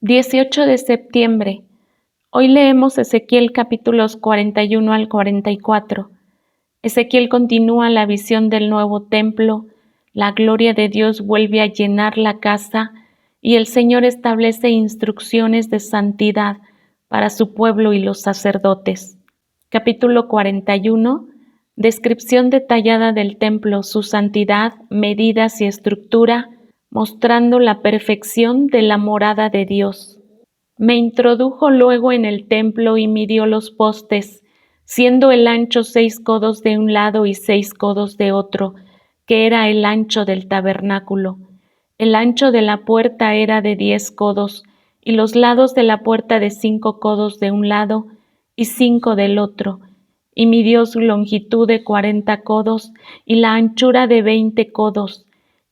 18 de septiembre. Hoy leemos Ezequiel capítulos 41 al 44. Ezequiel continúa la visión del nuevo templo, la gloria de Dios vuelve a llenar la casa y el Señor establece instrucciones de santidad para su pueblo y los sacerdotes. Capítulo 41. Descripción detallada del templo, su santidad, medidas y estructura, mostrando la perfección de la morada de Dios. Me introdujo luego en el templo y midió los postes, siendo el ancho 6 codos de un lado y 6 codos de otro, que era el ancho del tabernáculo. El ancho de la puerta era de 10 codos, y los lados de la puerta de 5 codos de un lado y 5 del otro, y midió su longitud de 40 codos y la anchura de 20 codos,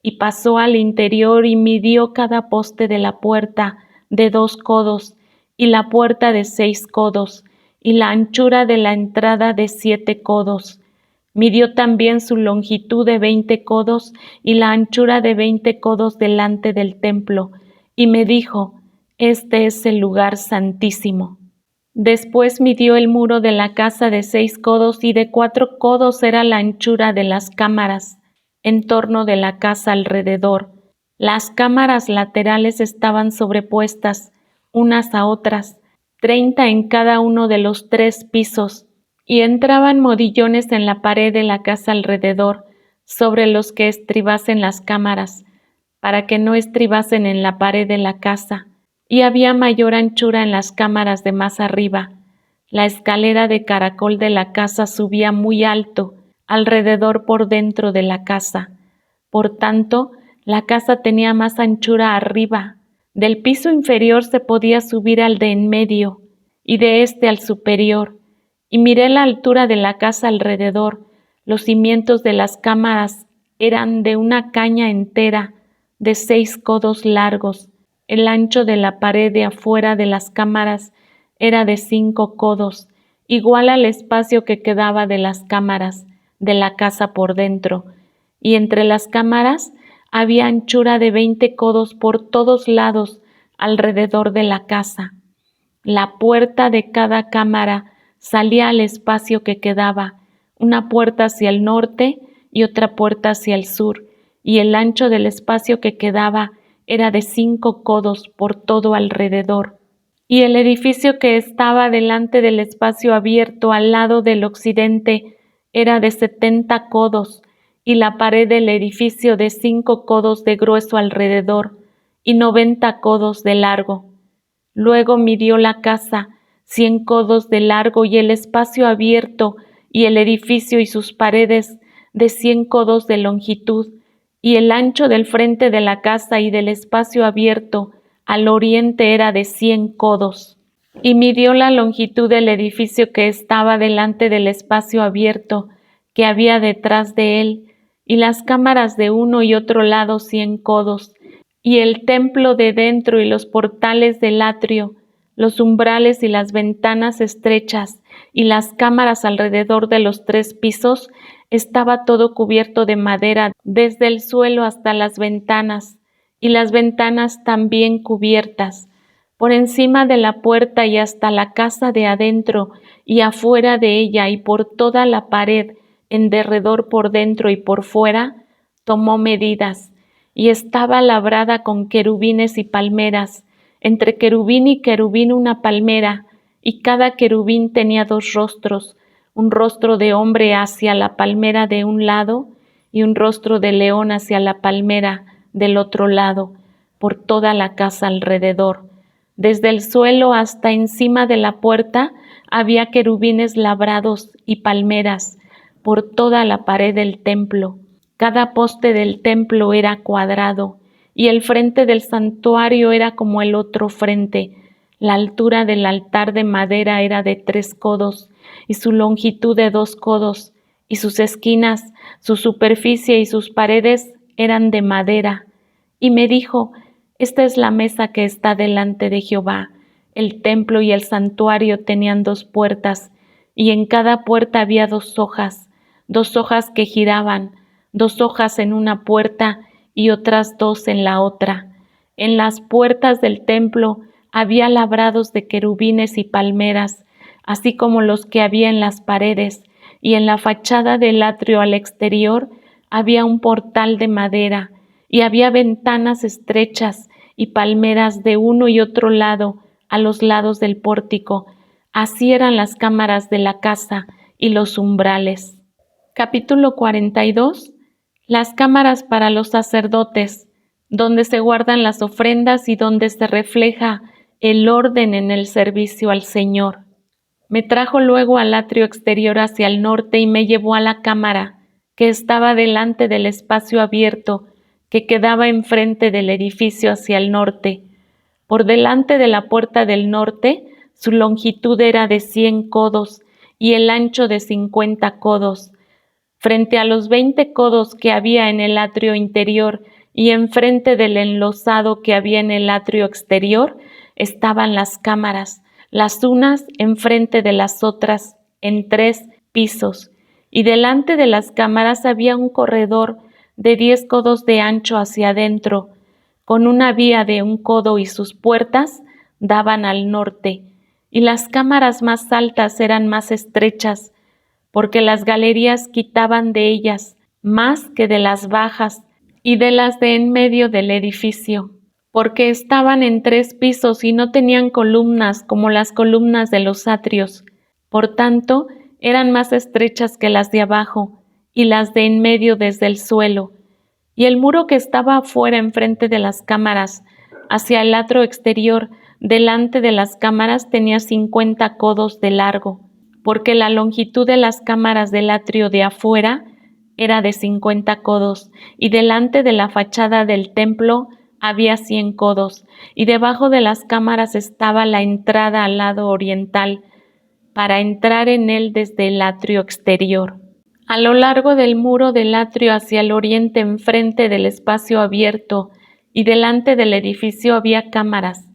y pasó al interior y midió cada poste de la puerta de 2 codos, y la puerta de 6 codos, y la anchura de la entrada de 7 codos. Midió también su longitud de 20 codos y la anchura de 20 codos delante del templo, y me dijo: este es el lugar santísimo. Después midió el muro de la casa de 6 codos y de 4 codos era la anchura de las cámaras, en torno de la casa alrededor. Las cámaras laterales estaban sobrepuestas, unas a otras, 30 en cada uno de los 3 pisos, y entraban modillones en la pared de la casa alrededor, sobre los que estribasen las cámaras, para que no estribasen en la pared de la casa, y había mayor anchura en las cámaras de más arriba. La escalera de caracol de la casa subía muy alto, alrededor por dentro de la casa. Por tanto, la casa tenía más anchura arriba. Del piso inferior se podía subir al de en medio, y de este al superior. Y miré la altura de la casa alrededor. Los cimientos de las cámaras eran de una caña entera, de 6 codos largos. El ancho de la pared de afuera de las cámaras era de 5 codos, igual al espacio que quedaba de las cámaras de la casa por dentro, y entre las cámaras había anchura de 20 codos por todos lados alrededor de la casa. La puerta de cada cámara salía al espacio que quedaba, una puerta hacia el norte y otra puerta hacia el sur, y el ancho del espacio que quedaba era de 5 codos por todo alrededor. Y el edificio que estaba delante del espacio abierto al lado del occidente era de 70 codos, y la pared del edificio de 5 codos de grueso alrededor, y 90 codos de largo. Luego midió la casa, 100 codos de largo, y el espacio abierto, y el edificio y sus paredes de 100 codos de longitud, y el ancho del frente de la casa y del espacio abierto al oriente era de 100 codos. Y midió la longitud del edificio que estaba delante del espacio abierto que había detrás de él, y las cámaras de uno y otro lado 100 codos, y el templo de dentro y los portales del atrio, los umbrales y las ventanas estrechas, y las cámaras alrededor de los 3 pisos, estaba todo cubierto de madera desde el suelo hasta las ventanas, y las ventanas también cubiertas. Por encima de la puerta y hasta la casa de adentro y afuera de ella y por toda la pared, en derredor por dentro y por fuera, tomó medidas, y estaba labrada con querubines y palmeras, entre querubín y querubín una palmera, y cada querubín tenía 2 rostros, un rostro de hombre hacia la palmera de un lado y un rostro de león hacia la palmera del otro lado, por toda la casa alrededor. Desde el suelo hasta encima de la puerta había querubines labrados y palmeras por toda la pared del templo. Cada poste del templo era cuadrado, y el frente del santuario era como el otro frente. La altura del altar de madera era de 3 codos, y su longitud de 2 codos, y sus esquinas, su superficie y sus paredes eran de madera. Y me dijo: esta es la mesa que está delante de Jehová. El templo y el santuario tenían 2 puertas, y en cada puerta había 2 hojas que giraban, 2 hojas en una puerta y otras 2 en la otra. En las puertas del templo había labrados de querubines y palmeras, así como los que había en las paredes, y en la fachada del atrio al exterior había un portal de madera, y había ventanas estrechas y palmeras de uno y otro lado a los lados del pórtico. Así eran las cámaras de la casa y los umbrales. Capítulo 42. Las cámaras para los sacerdotes, donde se guardan las ofrendas y donde se refleja el orden en el servicio al Señor. Me trajo luego al atrio exterior hacia el norte y me llevó a la cámara que estaba delante del espacio abierto que quedaba enfrente del edificio hacia el norte. Por delante de la puerta del norte, su longitud era de 100 codos y el ancho de 50 codos. Frente a los 20 codos que había en el atrio interior y enfrente del enlosado que había en el atrio exterior, estaban las cámaras, las unas enfrente de las otras, en 3 pisos, y delante de las cámaras había un corredor de 10 codos de ancho hacia adentro, con una vía de 1 codo, y sus puertas daban al norte, y las cámaras más altas eran más estrechas, porque las galerías quitaban de ellas más que de las bajas y de las de en medio del edificio, porque estaban en 3 pisos y no tenían columnas como las columnas de los atrios. Por tanto, eran más estrechas que las de abajo y las de en medio desde el suelo. Y el muro que estaba afuera enfrente de las cámaras, hacia el atrio exterior, delante de las cámaras, tenía 50 codos de largo, porque la longitud de las cámaras del atrio de afuera era de 50 codos, y delante de la fachada del templo había 100 codos, y debajo de las cámaras estaba la entrada al lado oriental, para entrar en él desde el atrio exterior. A lo largo del muro del atrio hacia el oriente, enfrente del espacio abierto y delante del edificio, había cámaras,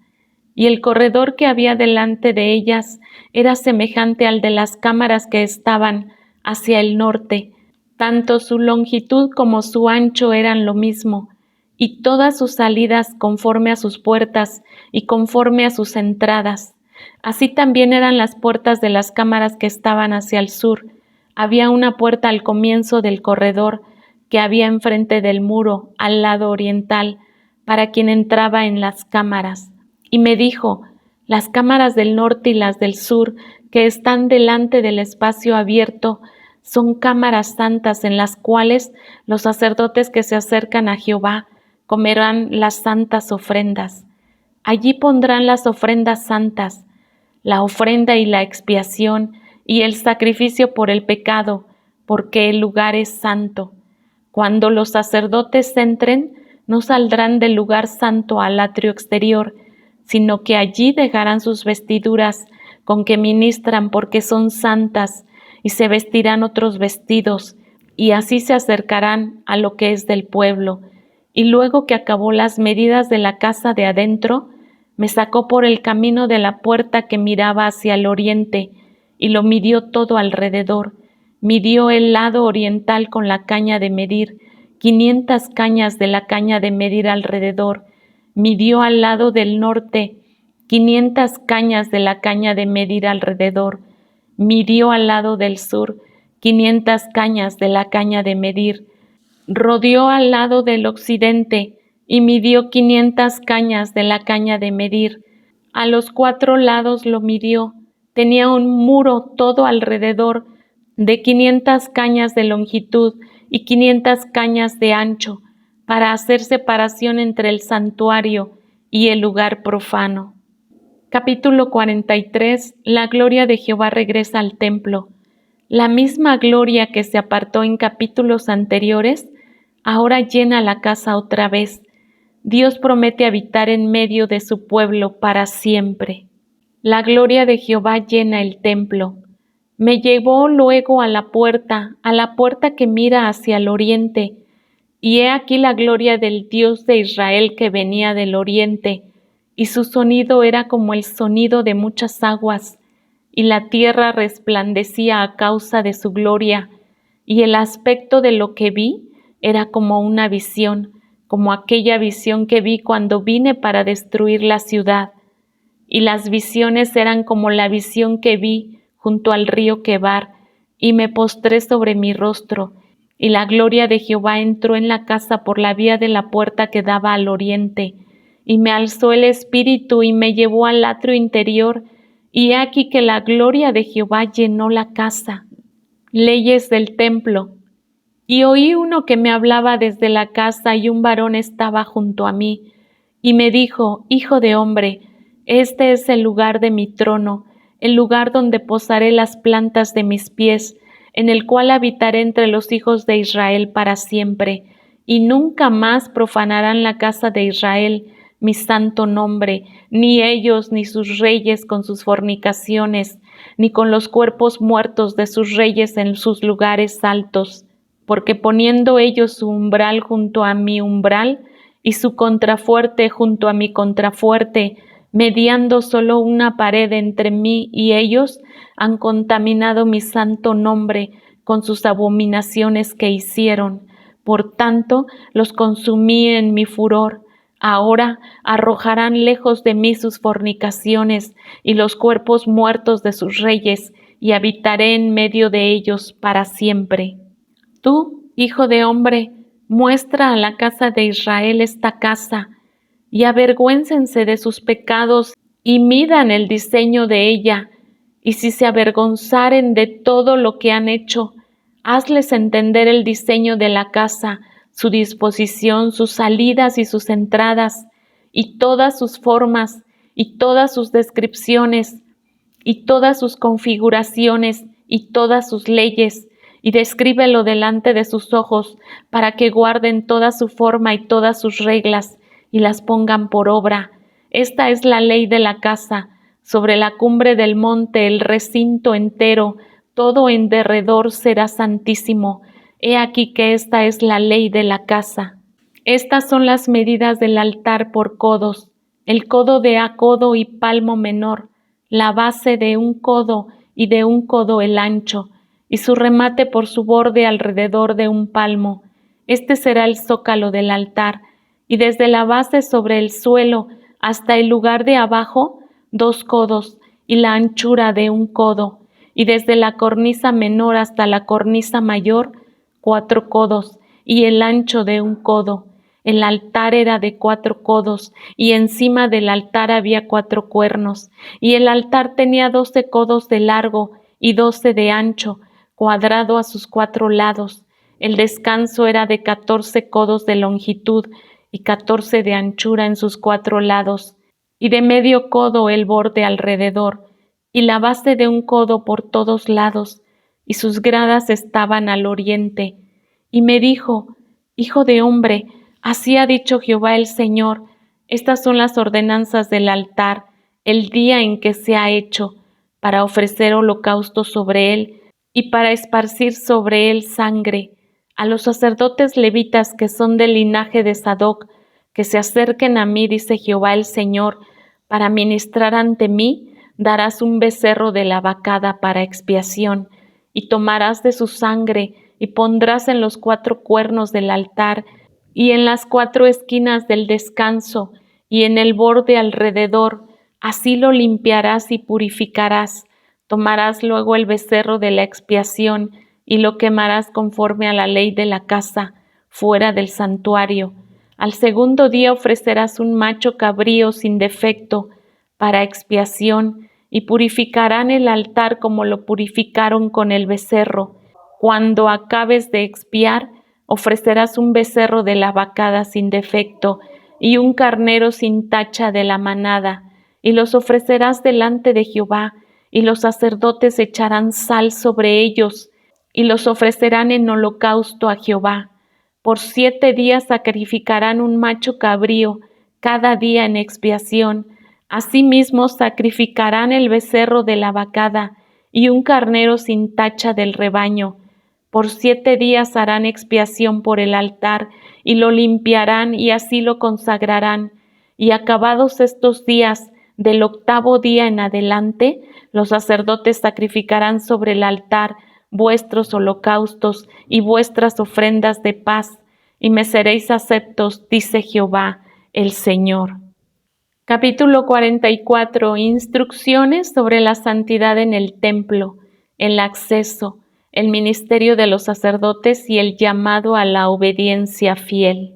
y el corredor que había delante de ellas era semejante al de las cámaras que estaban hacia el norte. Tanto su longitud como su ancho eran lo mismo, y todas sus salidas conforme a sus puertas y conforme a sus entradas. Así también eran las puertas de las cámaras que estaban hacia el sur. Había una puerta al comienzo del corredor que había enfrente del muro, al lado oriental, para quien entraba en las cámaras. Y me dijo: las cámaras del norte y las del sur, que están delante del espacio abierto, son cámaras santas en las cuales los sacerdotes que se acercan a Jehová comerán las santas ofrendas. Allí pondrán las ofrendas santas, la ofrenda y la expiación y el sacrificio por el pecado, porque el lugar es santo. Cuando los sacerdotes entren, no saldrán del lugar santo al atrio exterior, sino que allí dejarán sus vestiduras con que ministran, porque son santas, y se vestirán otros vestidos, y así se acercarán a lo que es del pueblo. Y luego que acabó las medidas de la casa de adentro, me sacó por el camino de la puerta que miraba hacia el oriente, y lo midió todo alrededor. Midió el lado oriental con la caña de medir, 500 cañas de la caña de medir alrededor. Midió al lado del norte 500 cañas de la caña de medir alrededor. Midió al lado del sur 500 cañas de la caña de medir. Rodeó al lado del occidente y midió 500 cañas de la caña de medir. A los 4 lados lo midió. Tenía un muro todo alrededor de 500 cañas de longitud y 500 cañas de ancho, para hacer separación entre el santuario y el lugar profano. Capítulo 43. La gloria de Jehová regresa al templo. La misma gloria que se apartó en capítulos anteriores, ahora llena la casa otra vez. Dios promete habitar en medio de su pueblo para siempre. La gloria de Jehová llena el templo. Me llevó luego a la puerta que mira hacia el oriente, y he aquí la gloria del Dios de Israel que venía del oriente, y su sonido era como el sonido de muchas aguas, y la tierra resplandecía a causa de su gloria, y el aspecto de lo que vi era como una visión, como aquella visión que vi cuando vine para destruir la ciudad. y las visiones eran como la visión que vi junto al río Quebar, y me postré sobre mi rostro, y la gloria de Jehová entró en la casa por la vía de la puerta que daba al oriente, y me alzó el espíritu y me llevó al atrio interior, y he aquí que la gloria de Jehová llenó la casa. Leyes del templo. Y oí uno que me hablaba desde la casa, y un varón estaba junto a mí, y me dijo: Hijo de hombre, este es el lugar de mi trono, el lugar donde posaré las plantas de mis pies, en el cual habitaré entre los hijos de Israel para siempre, y nunca más profanarán la casa de Israel mi santo nombre, ni ellos ni sus reyes con sus fornicaciones, ni con los cuerpos muertos de sus reyes en sus lugares altos, porque poniendo ellos su umbral junto a mi umbral, y su contrafuerte junto a mi contrafuerte, mediando solo una pared entre mí y ellos, han contaminado mi santo nombre con sus abominaciones que hicieron. Por tanto, los consumí en mi furor. Ahora arrojarán lejos de mí sus fornicaciones y los cuerpos muertos de sus reyes, y habitaré en medio de ellos para siempre. Tú, hijo de hombre, muestra a la casa de Israel esta casa, y avergüéncense de sus pecados, y midan el diseño de ella, y si se avergonzaren de todo lo que han hecho, hazles entender el diseño de la casa, su disposición, sus salidas y sus entradas, y todas sus formas, y todas sus descripciones, y todas sus configuraciones, y todas sus leyes, y descríbelo delante de sus ojos, para que guarden toda su forma y todas sus reglas, y las pongan por obra. Esta es la ley de la casa. Sobre la cumbre del monte, el recinto entero, todo en derredor será santísimo. He aquí que esta es la ley de la casa. Estas son las medidas del altar por codos, el codo de a codo y palmo menor, la base de un codo y de un codo el ancho, y su remate por su borde alrededor de un palmo. Este será el zócalo del altar, y desde la base sobre el suelo hasta el lugar de abajo, 2 codos, y la anchura de un codo, y desde la cornisa menor hasta la cornisa mayor, 4 codos, y el ancho de un codo. El altar era de 4 codos, y encima del altar había 4 cuernos, y el altar tenía 12 codos de largo y 12 de ancho, cuadrado a sus 4 lados. El descanso era de 14 codos de longitud y 14 de anchura en sus 4 lados, y de medio codo el borde alrededor, y la base de un codo por todos lados, y sus gradas estaban al oriente. Y me dijo: Hijo de hombre, así ha dicho Jehová el Señor, estas son las ordenanzas del altar, el día en que se ha hecho, para ofrecer holocausto sobre él, y para esparcir sobre él sangre. A los sacerdotes levitas que son del linaje de Sadoc, que se acerquen a mí, dice Jehová el Señor, para ministrar ante mí, darás un becerro de la vacada para expiación, y tomarás de su sangre, y pondrás en los 4 cuernos del altar, y en las 4 esquinas del descanso, y en el borde alrededor. Así lo limpiarás y purificarás. Tomarás luego el becerro de la expiación, y lo quemarás conforme a la ley de la casa, fuera del santuario. Al segundo día ofrecerás un macho cabrío sin defecto para expiación, y purificarán el altar como lo purificaron con el becerro. Cuando acabes de expiar, ofrecerás un becerro de la vacada sin defecto y un carnero sin tacha de la manada, y los ofrecerás delante de Jehová, y los sacerdotes echarán sal sobre ellos, y los ofrecerán en holocausto a Jehová. Por 7 días sacrificarán un macho cabrío, cada día en expiación. Asimismo sacrificarán el becerro de la vacada, y un carnero sin tacha del rebaño. Por 7 días harán expiación por el altar, y lo limpiarán, y así lo consagrarán. Y acabados estos días, del 8º día en adelante, los sacerdotes sacrificarán sobre el altar vuestros holocaustos y vuestras ofrendas de paz, y me seréis aceptos, dice Jehová el Señor. Capítulo 44. Instrucciones sobre la santidad en el templo, el acceso, el ministerio de los sacerdotes y el llamado a la obediencia fiel.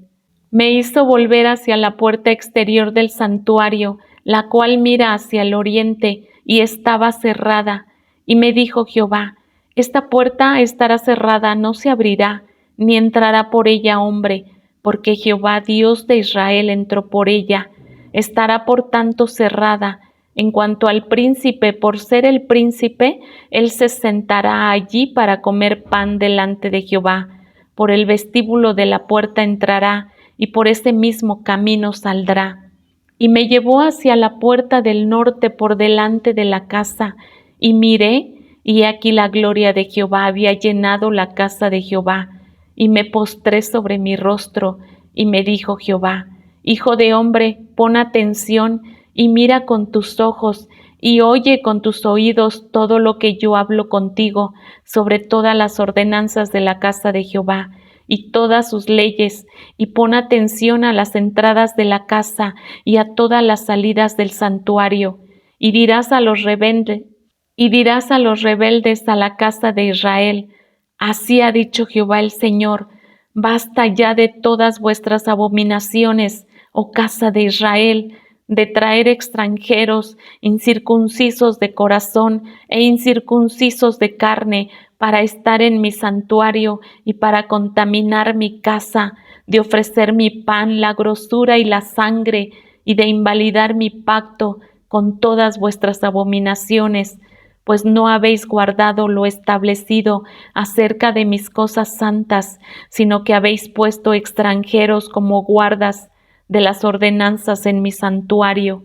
Me hizo volver hacia la puerta exterior del santuario, la cual mira hacia el oriente, y estaba cerrada. Y me dijo Jehová: esta puerta estará cerrada, no se abrirá, ni entrará por ella hombre, porque Jehová Dios de Israel entró por ella. Estará por tanto cerrada. En cuanto al príncipe, por ser el príncipe, él se sentará allí para comer pan delante de Jehová. Por el vestíbulo de la puerta entrará, y por ese mismo camino saldrá. Y me llevó hacia la puerta del norte por delante de la casa, y miré, y aquí la gloria de Jehová había llenado la casa de Jehová. Y me postré sobre mi rostro, y me dijo Jehová: Hijo de hombre, pon atención, y mira con tus ojos, y oye con tus oídos todo lo que yo hablo contigo sobre todas las ordenanzas de la casa de Jehová y todas sus leyes, y pon atención a las entradas de la casa y a todas las salidas del santuario. Y dirás a los rebeldes a la casa de Israel: así ha dicho Jehová el Señor: basta ya de todas vuestras abominaciones, oh casa de Israel, de traer extranjeros, incircuncisos de corazón e incircuncisos de carne, para estar en mi santuario y para contaminar mi casa, de ofrecer mi pan, la grosura y la sangre, y de invalidar mi pacto con todas vuestras abominaciones, pues no habéis guardado lo establecido acerca de mis cosas santas, sino que habéis puesto extranjeros como guardas de las ordenanzas en mi santuario.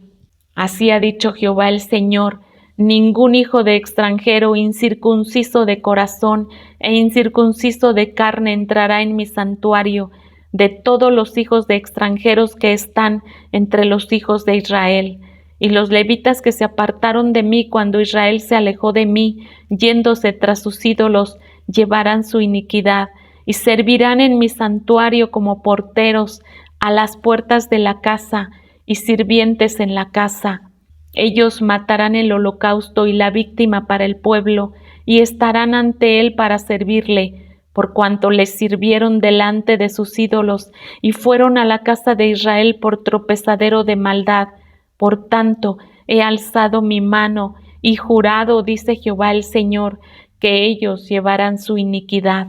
Así ha dicho Jehová el Señor: ningún hijo de extranjero incircunciso de corazón e incircunciso de carne entrará en mi santuario, de todos los hijos de extranjeros que están entre los hijos de Israel. Y los levitas que se apartaron de mí cuando Israel se alejó de mí, yéndose tras sus ídolos, llevarán su iniquidad, y servirán en mi santuario como porteros a las puertas de la casa y sirvientes en la casa. Ellos matarán el holocausto y la víctima para el pueblo, y estarán ante él para servirle, por cuanto les sirvieron delante de sus ídolos, y fueron a la casa de Israel por tropezadero de maldad. Por tanto, he alzado mi mano y jurado, dice Jehová el Señor, que ellos llevarán su iniquidad.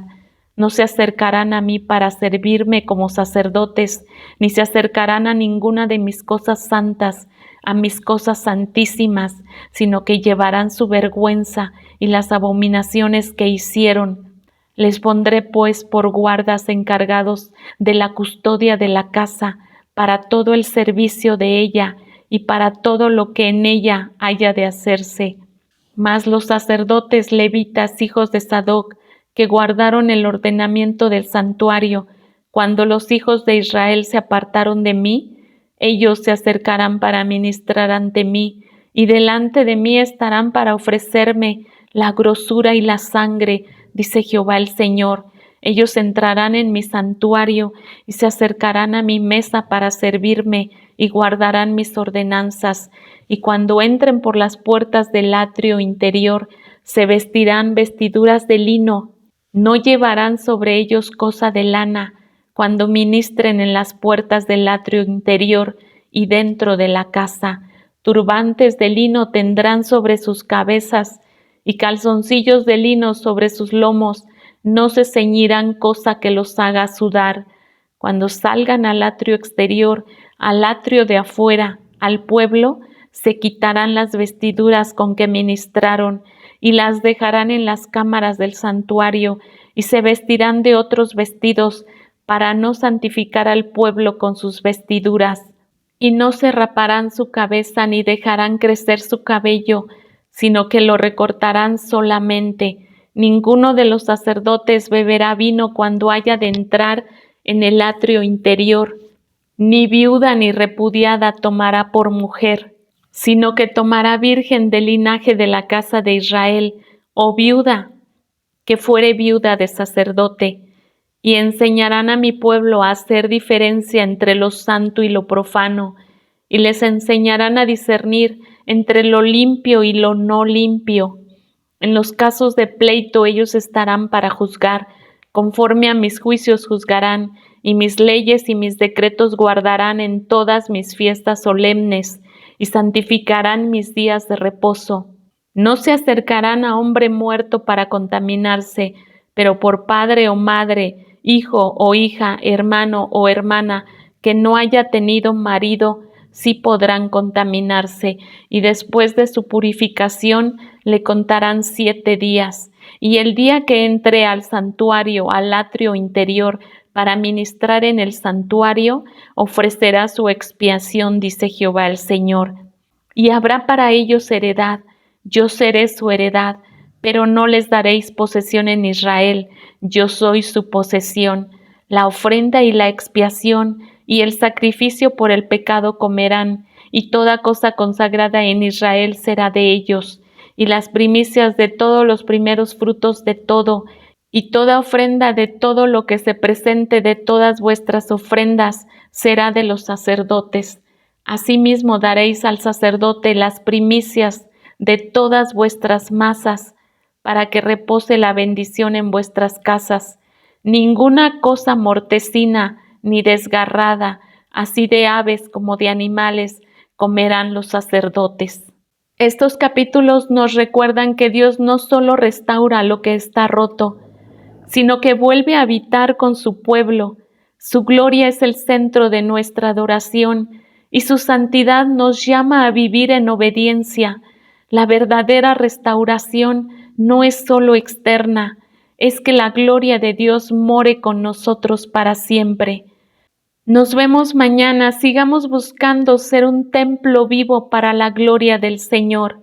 No se acercarán a mí para servirme como sacerdotes, ni se acercarán a ninguna de mis cosas santas, a mis cosas santísimas, sino que llevarán su vergüenza y las abominaciones que hicieron. Les pondré pues por guardas encargados de la custodia de la casa, para todo el servicio de ella y para todo lo que en ella haya de hacerse. Mas los sacerdotes levitas, hijos de Sadoc, que guardaron el ordenamiento del santuario, cuando los hijos de Israel se apartaron de mí, ellos se acercarán para ministrar ante mí, y delante de mí estarán para ofrecerme la grosura y la sangre, dice Jehová el Señor. Ellos entrarán en mi santuario y se acercarán a mi mesa para servirme y guardarán mis ordenanzas. Y cuando entren por las puertas del atrio interior, se vestirán vestiduras de lino, no llevarán sobre ellos cosa de lana, cuando ministren en las puertas del atrio interior y dentro de la casa. Turbantes de lino tendrán sobre sus cabezas y calzoncillos de lino sobre sus lomos. No se ceñirán cosa que los haga sudar. Cuando salgan al atrio exterior, al atrio de afuera, al pueblo, se quitarán las vestiduras con que ministraron y las dejarán en las cámaras del santuario y se vestirán de otros vestidos para no santificar al pueblo con sus vestiduras. Y no se raparán su cabeza ni dejarán crecer su cabello, sino que lo recortarán solamente. Ninguno de los sacerdotes beberá vino cuando haya de entrar en el atrio interior, ni viuda ni repudiada tomará por mujer, sino que tomará virgen del linaje de la casa de Israel, o viuda, que fuere viuda de sacerdote, y enseñarán a mi pueblo a hacer diferencia entre lo santo y lo profano, y les enseñarán a discernir entre lo limpio y lo no limpio. En los casos de pleito ellos estarán para juzgar, conforme a mis juicios juzgarán, y mis leyes y mis decretos guardarán en todas mis fiestas solemnes, y santificarán mis días de reposo. No se acercarán a hombre muerto para contaminarse, pero por padre o madre, hijo o hija, hermano o hermana, que no haya tenido marido, sí podrán contaminarse, y después de su purificación le contarán 7 días, y el día que entre al santuario, al atrio interior, para ministrar en el santuario, ofrecerá su expiación, dice Jehová el Señor. Y habrá para ellos heredad, yo seré su heredad, pero no les daréis posesión en Israel, yo soy su posesión. La ofrenda y la expiación y el sacrificio por el pecado comerán, y toda cosa consagrada en Israel será de ellos, y las primicias de todos los primeros frutos de todo, y toda ofrenda de todo lo que se presente de todas vuestras ofrendas será de los sacerdotes. Asimismo daréis al sacerdote las primicias de todas vuestras masas, para que repose la bendición en vuestras casas. Ninguna cosa mortecina ni desgarrada, así de aves como de animales, comerán los sacerdotes. Estos capítulos nos recuerdan que Dios no solo restaura lo que está roto, sino que vuelve a habitar con su pueblo. Su gloria es el centro de nuestra adoración y su santidad nos llama a vivir en obediencia. La verdadera restauración no es solo externa, es que la gloria de Dios more con nosotros para siempre. Nos vemos mañana, sigamos buscando ser un templo vivo para la gloria del Señor.